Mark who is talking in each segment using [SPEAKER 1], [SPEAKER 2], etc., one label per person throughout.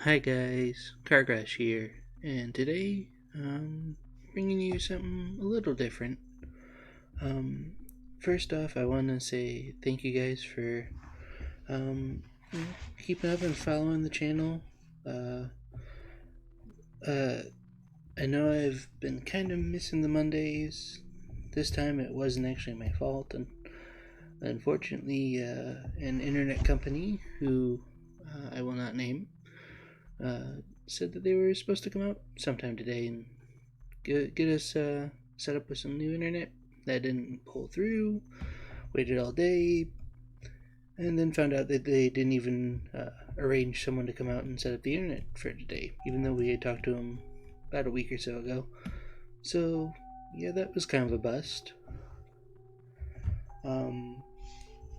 [SPEAKER 1] Hi guys, Cargrass here, and today I'm bringing you something a little different. Um, First off, I want to say thank you guys for um, keeping up and following the channel. Uh, uh, I know I've been kind of missing the Mondays. This time it wasn't actually my fault, and unfortunately, an internet company who I will not name said that they were supposed to come out sometime today and get us set up with some new internet. That didn't pull through. Waited all day, and then found out that they didn't even arrange someone to come out and set up the internet for today, even though we had talked to them about a week or so ago. So yeah, that was kind of a bust. Um,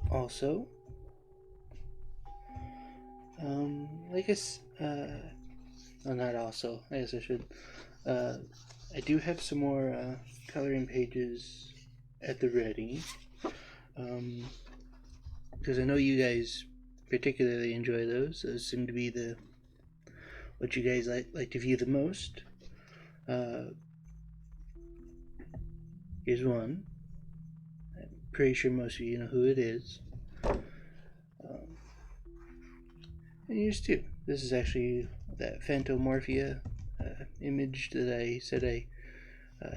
[SPEAKER 1] Also, I guess, well, not also. I guess I should. Uh, I do have some more coloring pages at the ready. Um, because I know you guys particularly enjoy those. Those seem to be the what you guys like to view the most. Uh, Here's one. I'm pretty sure most of you know who it is. Um, and here's two. This is actually that Phantomorphia image that I said I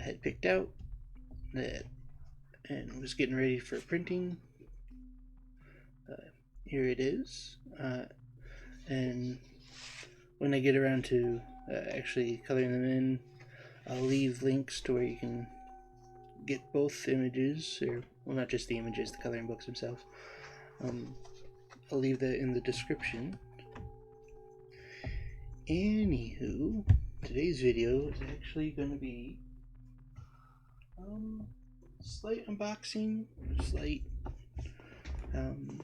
[SPEAKER 1] had picked out that and was getting ready for printing. Here it is. And when I get around to actually coloring them in, I'll leave links to where you can get both images, or well, not just the images, the coloring books themselves. Um, I'll leave that in the description. Anywho, today's video is actually going to be slight unboxing, slight um,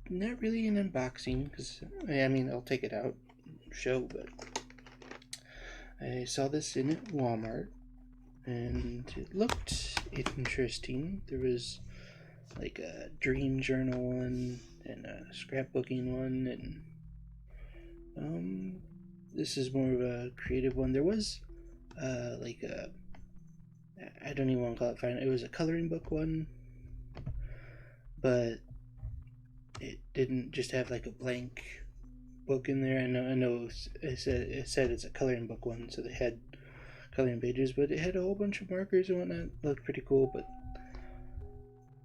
[SPEAKER 1] not really an unboxing because I mean I'll take it out and show, but I saw this in at Walmart and it looked interesting. There was like a dream journal one and a scrapbooking one, and this is more of a creative one. There was like a I don't even want to call it fine. It was a coloring book one, but it didn't just have like a blank book in there. I know it said it's a coloring book one, so they had coloring pages, but it had a whole bunch of markers and whatnot. It looked pretty cool, but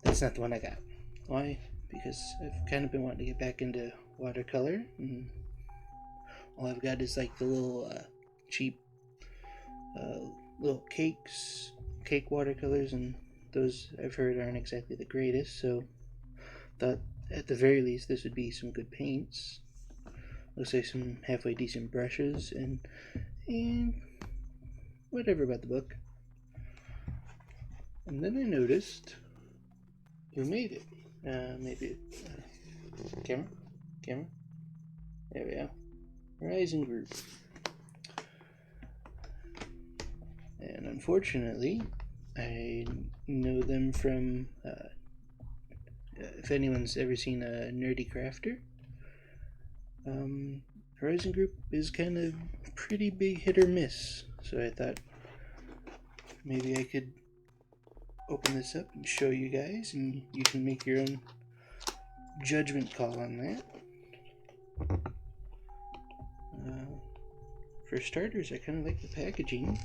[SPEAKER 1] that's not the one I got. Why? Because I've kind of been wanting to get back into watercolor, and all I've got is like the little cheap uh, little cake watercolors, and those I've heard aren't exactly the greatest. So thought at the very least this would be some good paints. Looks like some halfway decent brushes and whatever about the book. And then I noticed who made it. Maybe camera, camera. There we go. Rising Group. And unfortunately, I know them from. If anyone's ever seen a Nerdy Crafter, Horizon Group is kind of pretty big hit or miss. So I thought maybe I could open this up and show you guys, and you can make your own judgment call on that. For starters, I kind of like the packaging.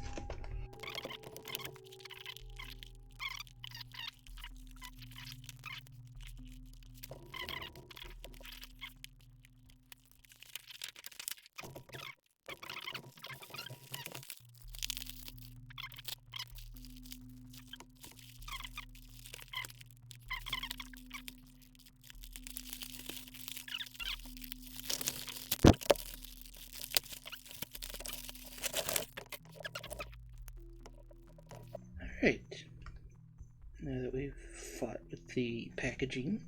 [SPEAKER 1] Alright, now that we've fought with the packaging,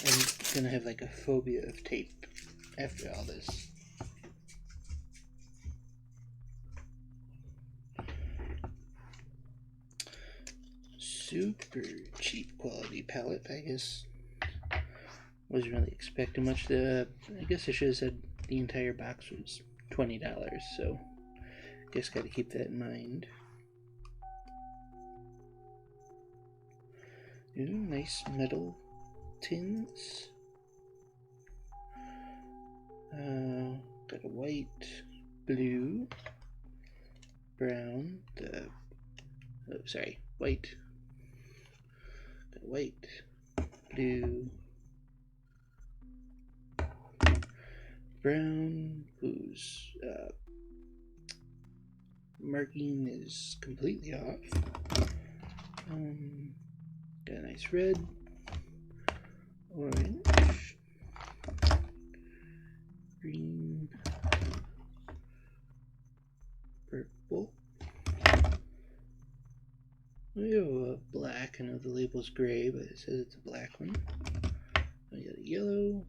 [SPEAKER 1] I'm gonna have like a phobia of tape after all this. super cheap quality palette. I guess wasn't really expecting much. I guess I should have said the entire box was $20, so I guess got to keep that in mind. Ooh, nice metal tins. Got a white, blue, brown, white. Got white, blue, brown, whose marking is completely off. Got a nice red, orange, green, purple. We have a black. I know the label's gray, but it says it's a black one. We got a yellow.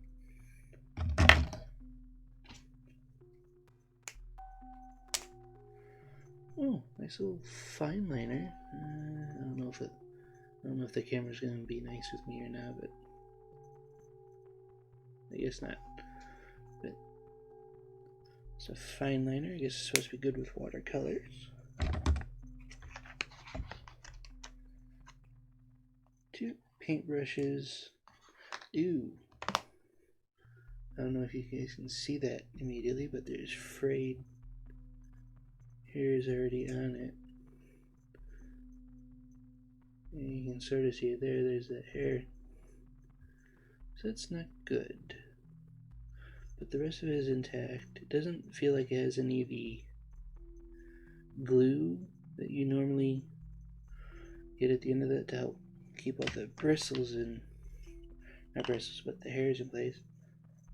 [SPEAKER 1] Oh, nice little fine liner. I don't know if the camera's gonna be nice with me or not, but I guess not. But it's a fine liner. I guess it's supposed to be good with watercolors. 2 paintbrushes. Ooh. I don't know if you guys can see that immediately, but there's frayed hairs already on it. And you can sort of see it there. There's that hair. So that's not good. But the rest of it is intact. It doesn't feel like it has any of the glue that you normally get at the end of that to help keep all the bristles in, not bristles, but the hairs in place.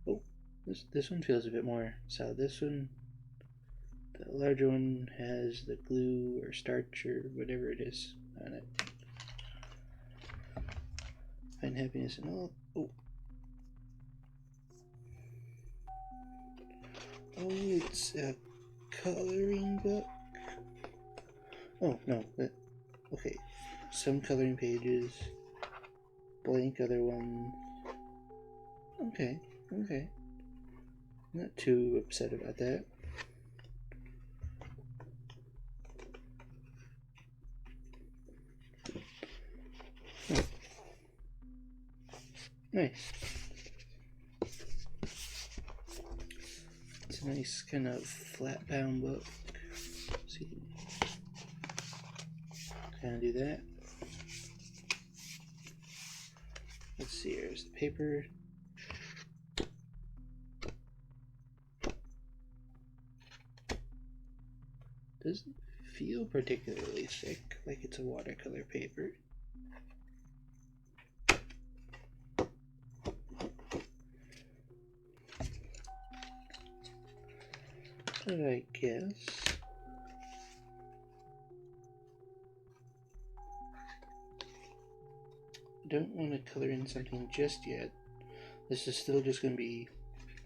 [SPEAKER 1] Oh, this one feels a bit more solid. This one, the larger one, has the glue or starch or whatever it is on it. Find happiness in all. Oh, it's a coloring book. Oh no, okay. Some coloring pages, blank other ones. Okay. Not too upset about that. Oh. Nice. It's a nice kind of flat bound book. Let's see. Kind of do that. Let's see, here's the paper. Doesn't feel particularly thick, like it's a watercolor paper. But I guess I don't want to color in something just yet. This is still just going to be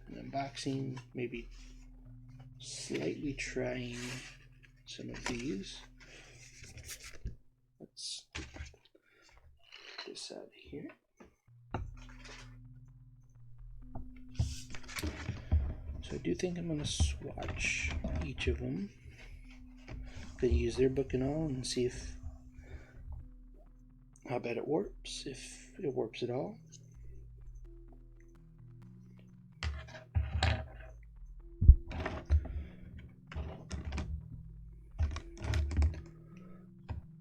[SPEAKER 1] an unboxing, maybe slightly trying some of these. Let's get this out of here. So I do think I'm going to swatch each of them. I'm going to use their book and all and see how bad it warps, if it warps at all.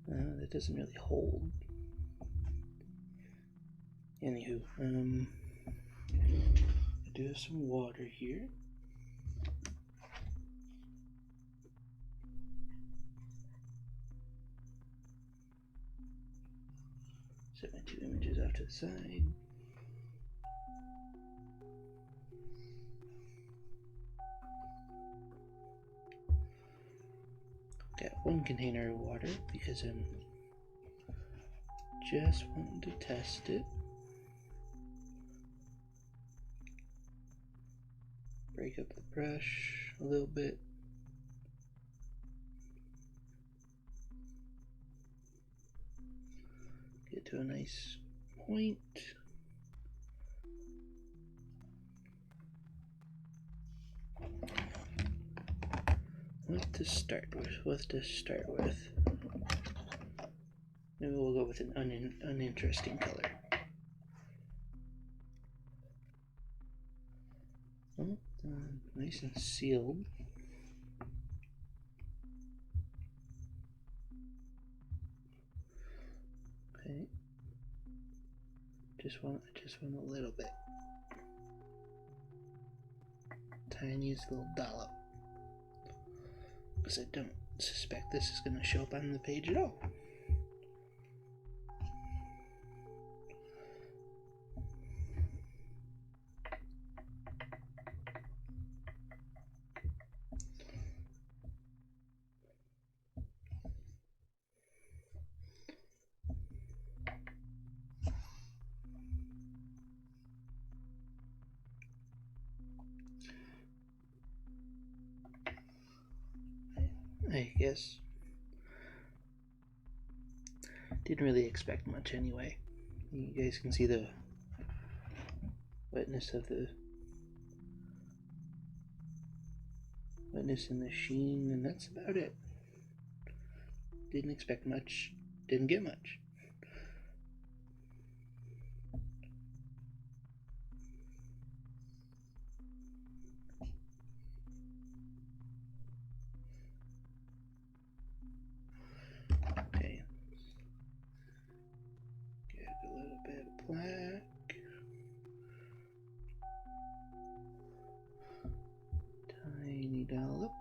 [SPEAKER 1] That doesn't really hold. Anywho, I do have some water here. Set my 2 images off to the side. Got 1 container of water because I'm just wanting to test it. Break up the brush a little bit. to a nice point. What to start with? Maybe we'll go with an uninteresting color. Oh, nice and sealed. Okay. Just want a little bit. Tiniest little dollop. Because I don't suspect this is going to show up on the page at all. I guess. Didn't really expect much anyway. You guys can see the wetness of the wetness in the sheen, and that's about it. Didn't expect much, didn't get much. Okay, get a little bit of black. Tiny dollop.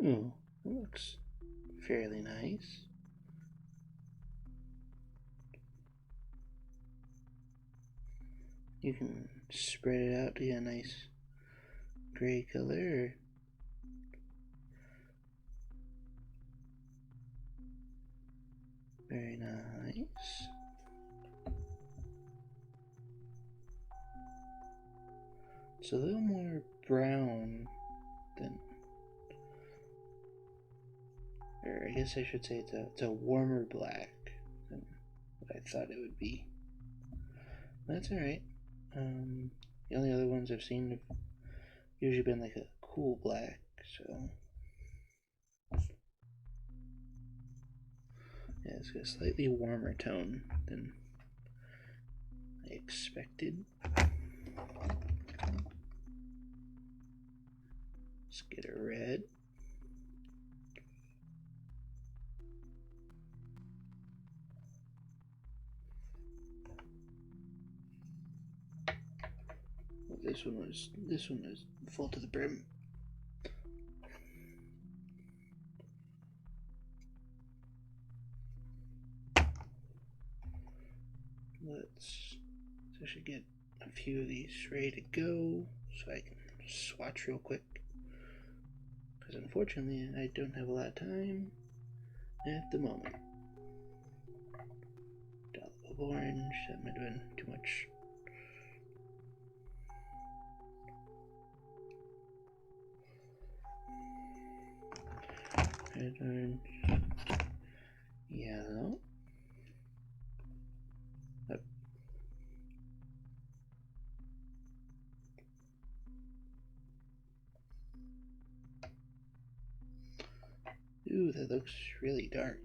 [SPEAKER 1] Ooh, that looks fairly nice. You can spread it out to get a nice gray color. Very nice. It's a little more brown than, or I guess I should say it's a warmer black than what I thought it would be. That's alright. The only other ones I've seen have usually been like a cool black, so yeah, it's got a slightly warmer tone than I expected. Let's get a red. This one was full to the brim. I should get a few of these ready to go so I can swatch real quick. Because unfortunately I don't have a lot of time at the moment. Dollop of orange, that might have been too much. Red, orange, yellow. Up. Ooh, that looks really dark.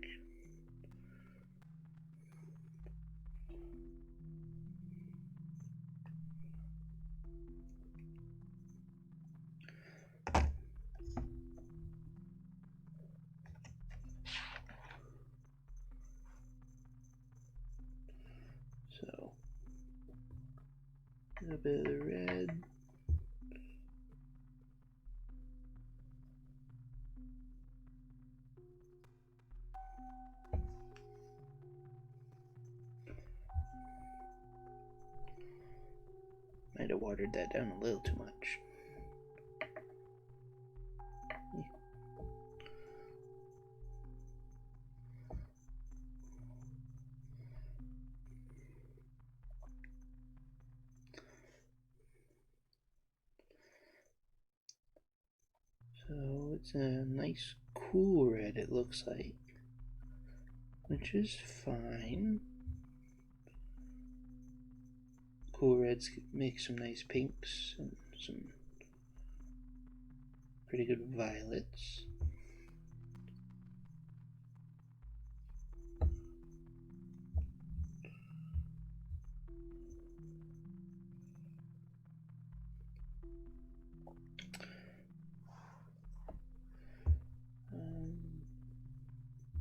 [SPEAKER 1] So, a little bit of the red. Might have watered that down a little too much. So it's a nice cool red, it looks like, which is fine. Cool reds make some nice pinks and some pretty good violets.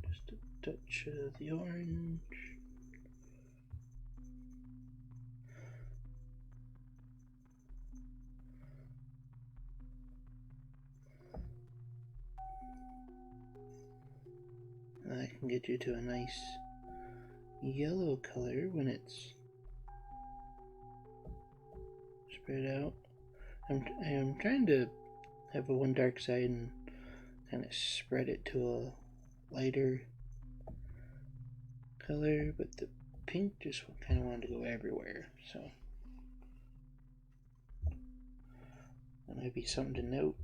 [SPEAKER 1] Just a touch of the orange. I can get you to a nice yellow color when it's spread out. I'm trying to have a one dark side and kind of spread it to a lighter color, but the pink just kind of wanted to go everywhere, so that might be something to note.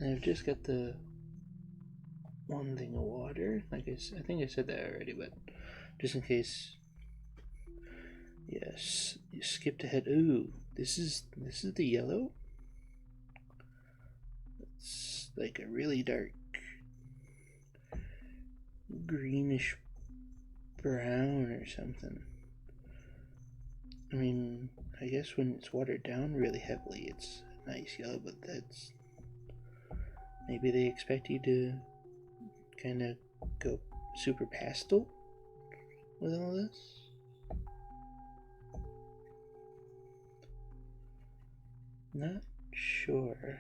[SPEAKER 1] And I've just got the one thing of water. Like I think I said that already, but just in case. Yes, you skipped ahead. Ooh, this is the yellow. It's like a really dark greenish brown or something. I mean, I guess when it's watered down really heavily, it's a nice yellow, but that's maybe they expect you to kind of go super pastel with all this. Not sure.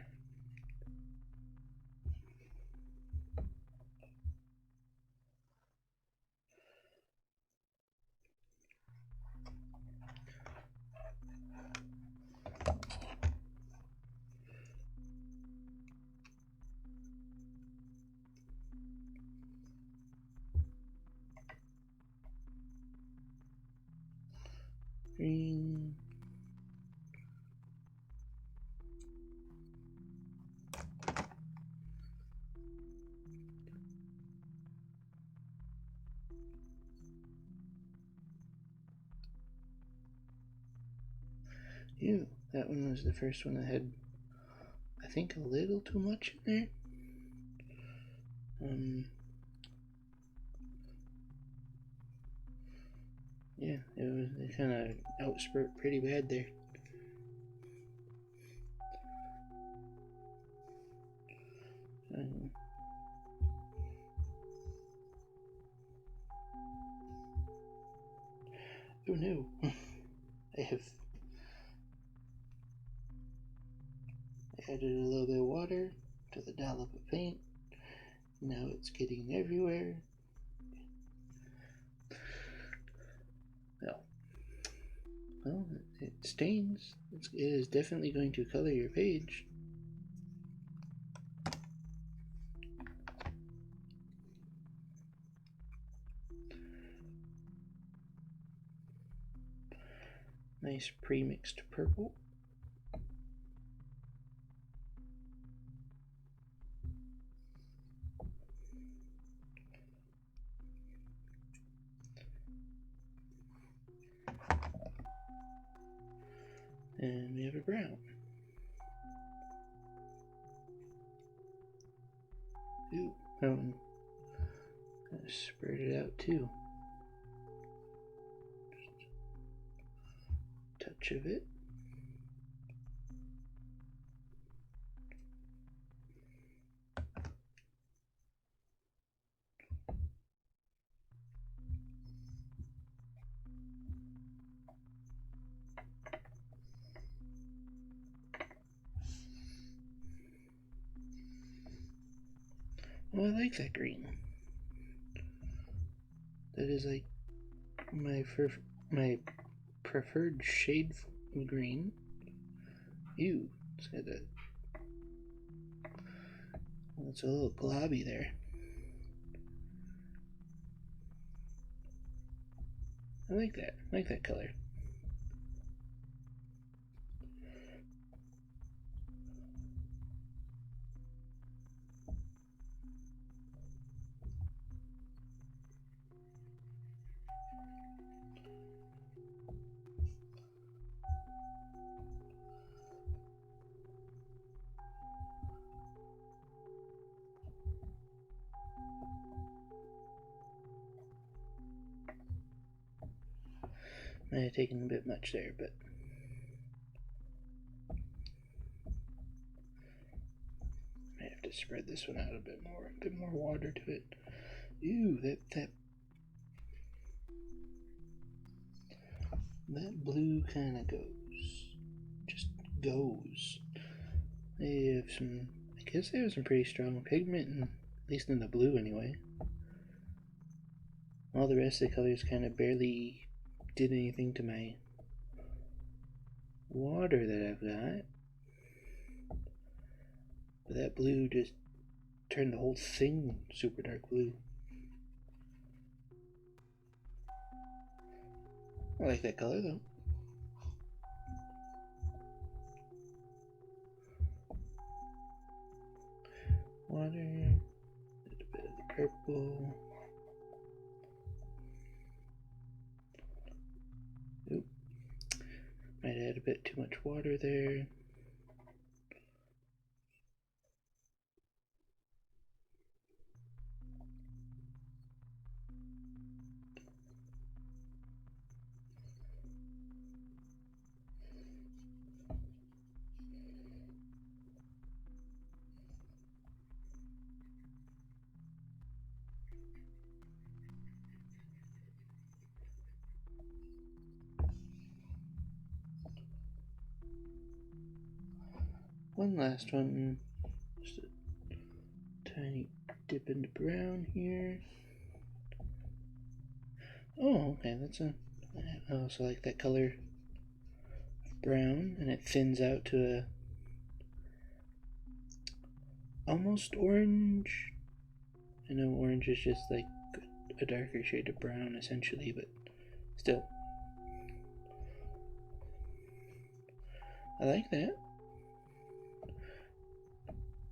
[SPEAKER 1] Green. Ew, that one was the first one that had, I think, a little too much in there. Yeah, it kind of outspurt pretty bad there. Oh no, I have added a little bit of water to the dollop of paint. Now it's getting everywhere. Well, it stains. It is definitely going to color your page. Nice pre-mixed purple. And we have a brown. Ooh, that one kind of spread it out too. Just a touch of it. Oh, I like that green. That is like my preferred shade of green. Ew, it's a little globby there. I like that. I like that color. Might have taken a bit much there, but I have to spread this one out a bit more water to it. Ew, that blue kind of just goes. They have some, I guess they have some pretty strong pigment, at least in the blue anyway. All the rest of the colors kind of barely did anything to my water that I've got. But that blue just turned the whole thing super dark blue. I like that color though. Water, a bit of the purple. Oop. Might add a bit too much water there. One last one, just a tiny dip into brown here. Oh, okay, I also like that color of brown, and it thins out to a almost orange. I know orange is just like a darker shade of brown essentially, but still. I like that.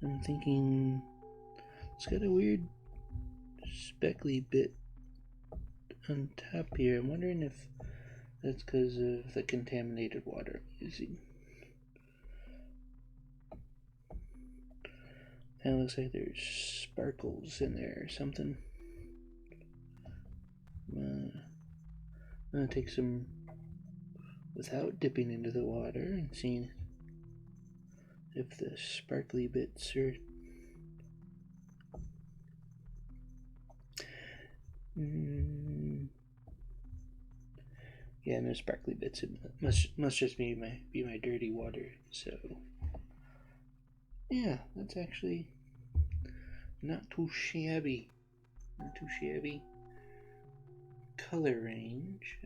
[SPEAKER 1] I'm thinking it's got a weird speckly bit on top here. I'm wondering if that's because of the contaminated water I'm using. And it looks like there's sparkles in there or something. I'm gonna take some without dipping into the water and seeing if the sparkly bits are yeah, no sparkly bits. It must just be my dirty water. So yeah, that's actually not too shabby. Not too shabby. Color range.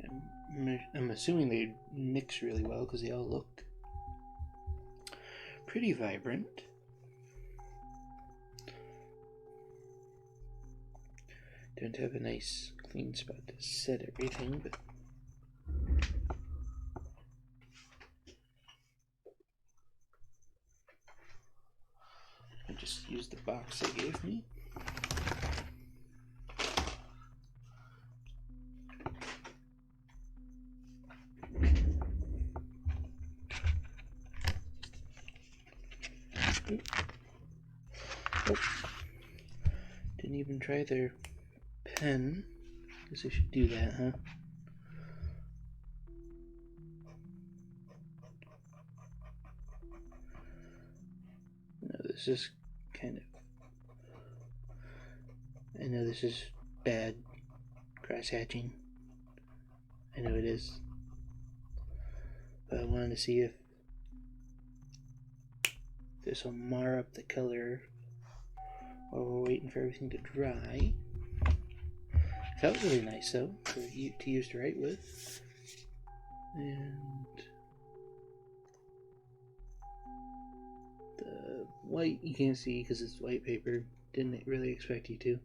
[SPEAKER 1] I'm assuming they mix really well because they all look pretty vibrant. Don't have a nice clean spot to set everything, but I just used the box they gave me. Oh, didn't even try their pen. Guess I should do that, huh? No, this is kind of... I know this is bad cross hatching. I know it is. But I wanted to see if this will mar up the color while we're waiting for everything to dry. Felt really nice though for you to use to write with. And the white you can't see because it's white paper. Didn't really expect you to.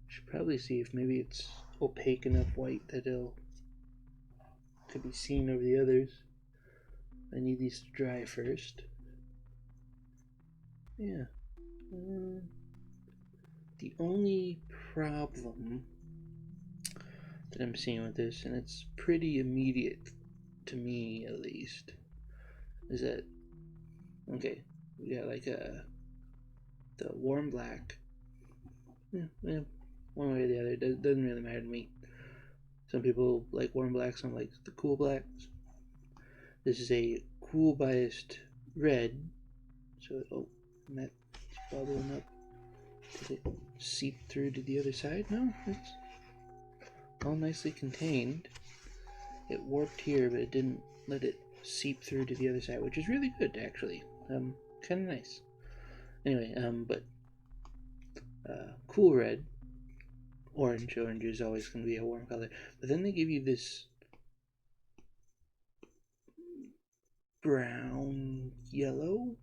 [SPEAKER 1] Should probably see if maybe it's opaque enough white that it'll could be seen over the others. I need these to dry first. Yeah. The only problem that I'm seeing with this, and it's pretty immediate to me at least, is that okay, we got like the warm black. Yeah, one way or the other, it doesn't really matter to me. Some people like warm blacks, some like the cool blacks. This is a cool biased red, so that's bubbling up. Did it seep through to the other side? No, it's all nicely contained. It warped here, but it didn't let it seep through to the other side, which is really good actually. Kind of nice. Anyway, but cool red. Orange is always going to be a warm color, but then they give you this brown yellow.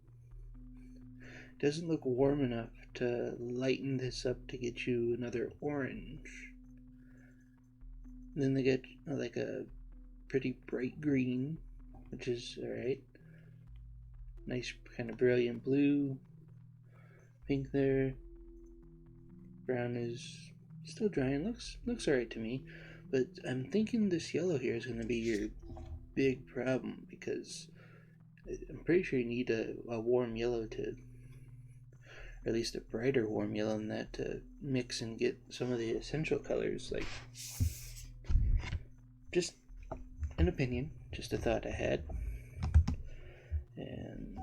[SPEAKER 1] Doesn't look warm enough to lighten this up to get you another orange. And then they get like a pretty bright green, which is alright. Nice kind of brilliant blue. Pink there. Brown is still drying. Looks alright to me. But I'm thinking this yellow here is going to be your big problem, because I'm pretty sure you need a warm yellow to, or at least a brighter warm yellow than that, to mix and get some of the essential colors. Like, just an opinion, just a thought I had. And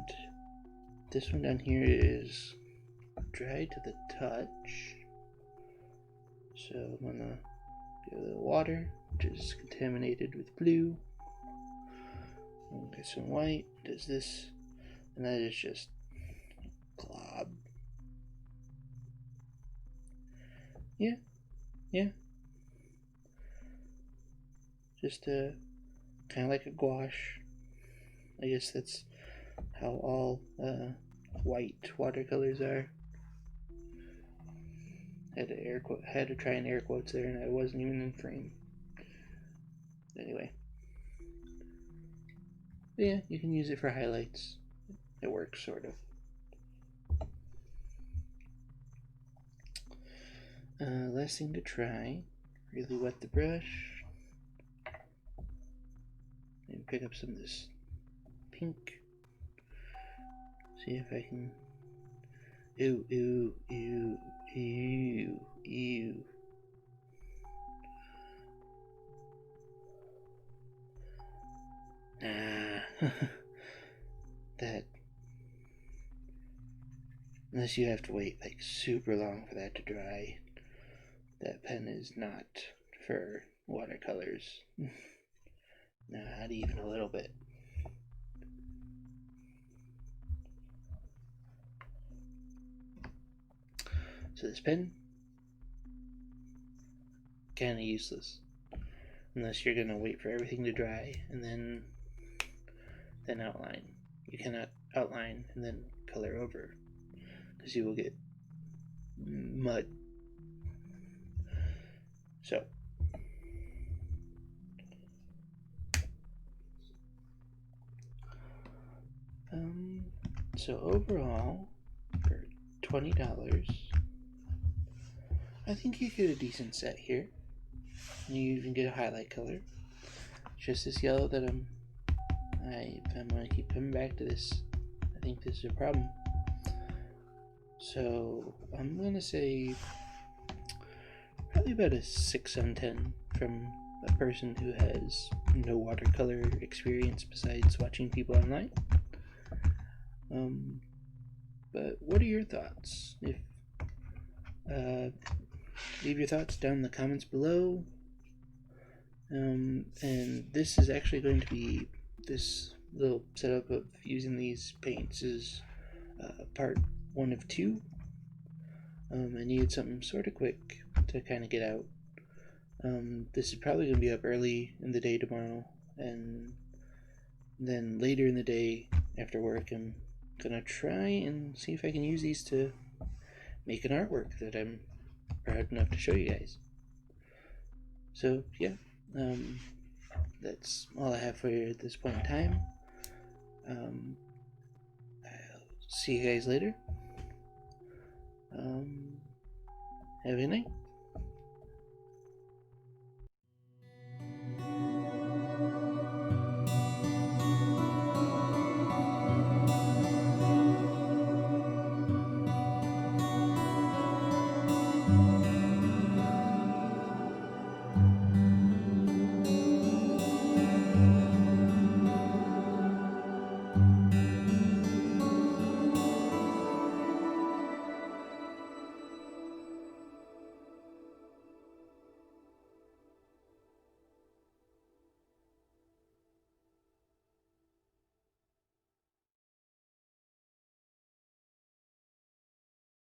[SPEAKER 1] this one down here is dry to the touch, so I'm gonna give it a little water, which is contaminated with blue. Get some white, does this, and that is just glob. Yeah. Just kind of like a gouache. I guess that's how all white watercolors are. Had to try an air quotes there, and I wasn't even in frame. Anyway, but yeah, you can use it for highlights. It works sort of. Last thing to try. Really wet the brush. And pick up some of this pink. See if I can. Ew. That. Unless you have to wait like super long for that to dry, that pen is not for watercolors. Not even a little bit. So this pen, kinda useless. Unless you're gonna wait for everything to dry and then outline. You cannot outline and then color over, because you will get mud. So overall, for $20, I think you get a decent set here. You even get a highlight color. Just this yellow that I'm going to keep coming back to this. I think this is a problem. So I'm going to say probably about a 6 on 10 from a person who has no watercolor experience besides watching people online. But what are your thoughts? If leave your thoughts down in the comments below. And this is actually going to be, this little setup of using these paints is part 1 of 2. I needed something sort of quick to to kind of get out. This is probably going to be up early in the day tomorrow, and then later in the day after work, I'm gonna try and see if I can use these to make an artwork that I'm proud enough to show you guys. So yeah, um, that's all I have for you at this point in time. I'll see you guys later. Have a good night.